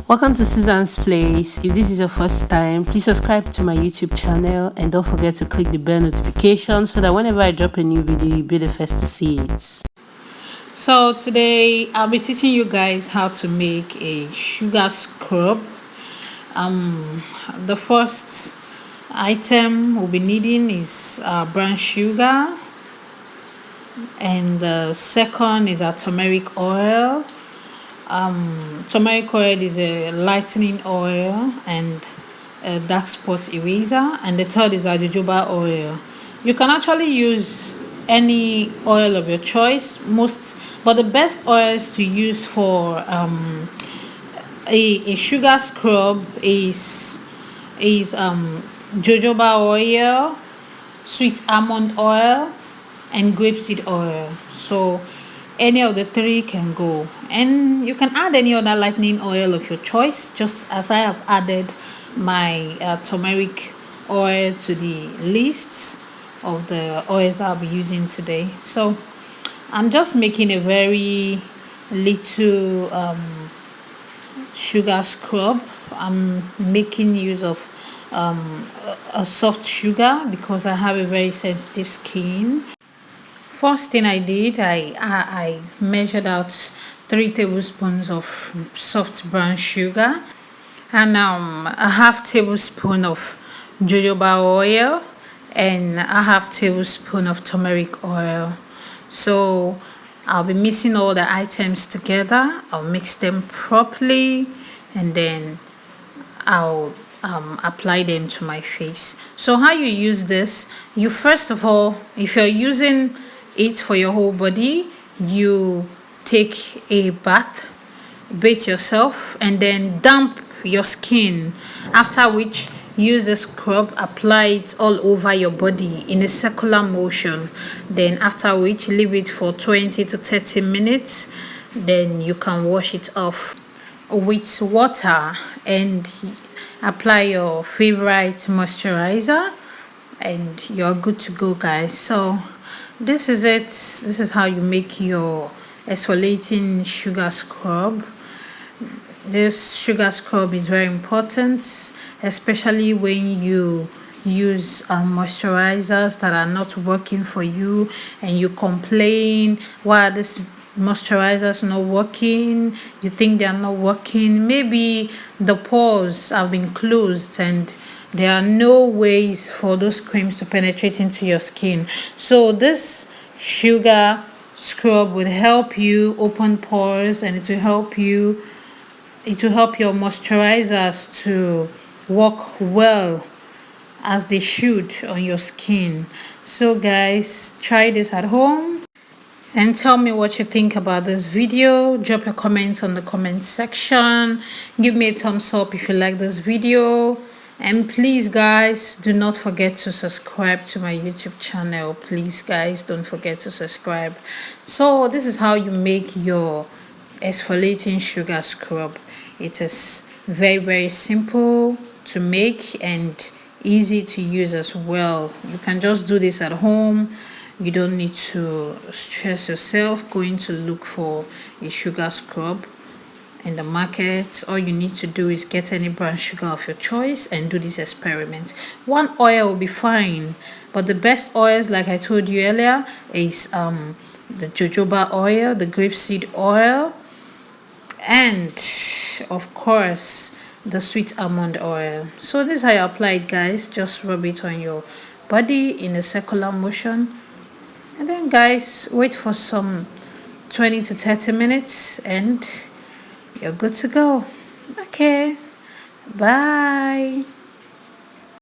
Welcome to Susan's Place. If this is your first time, please subscribe to my YouTube channel and don't forget to click the bell notification so that whenever I drop a new video, you'll be the first to see it. So today I'll be teaching you guys how to make a sugar scrub. The first item we'll be needing is brown sugar, and the second is our turmeric oil. Turmeric oil is a lightening oil and a dark spot eraser, and the third is our jojoba oil. You can actually use any oil of your choice, but the best oils to use for a sugar scrub is jojoba oil, sweet almond oil, and grapeseed oil. So any of the three can go, and you can add any other lightening oil of your choice, just as I have added my turmeric oil to the lists of the oils I'll be using today. So I'm just making a very little sugar scrub. I'm making use of a soft sugar because I have a very sensitive skin. First thing I did, I measured out 3 tablespoons of soft brown sugar and a half tablespoon of jojoba oil and a half tablespoon of turmeric oil. So I'll be mixing all the items together. I'll mix them properly and then I'll apply them to my face. So how you use this, you first of all, if you're using it for your whole body, you take a bath, bathe yourself, and then damp your skin, after which use the scrub, apply it all over your body in a circular motion, then after which leave it for 20 to 30 minutes. Then you can wash it off with water and apply your favorite moisturizer and you're good to go, guys. So this is it. This is how you make your exfoliating sugar scrub. This sugar scrub is very important, especially when you use moisturizers that are not working for you and you complain, why are these moisturizers not working? You think they are not working. Maybe the pores have been closed and there are no ways for those creams to penetrate into your skin. So this sugar scrub will help you open pores, and it will help your moisturizers to work well as they should on your skin. So guys, try this at home and tell me what you think about this video. Drop your comments on the comment section. Give me a thumbs up if you like this video, and please guys, do not forget to subscribe to my YouTube channel. Please guys, don't forget to subscribe. So this is how you make your exfoliating sugar scrub. It is very simple to make and easy to use as well. You can just do this at home. You don't need to stress yourself going to look for a sugar scrub in the market. All you need to do is get any brown sugar of your choice and do this experiment. One oil will be fine, but the best oils, like I told you earlier, is the jojoba oil, the grapeseed oil, and of course the sweet almond oil. So this is how you apply it, guys. Just rub it on your body in a circular motion, and then guys, wait for some 20 to 30 minutes and you're good to go. Okay, bye.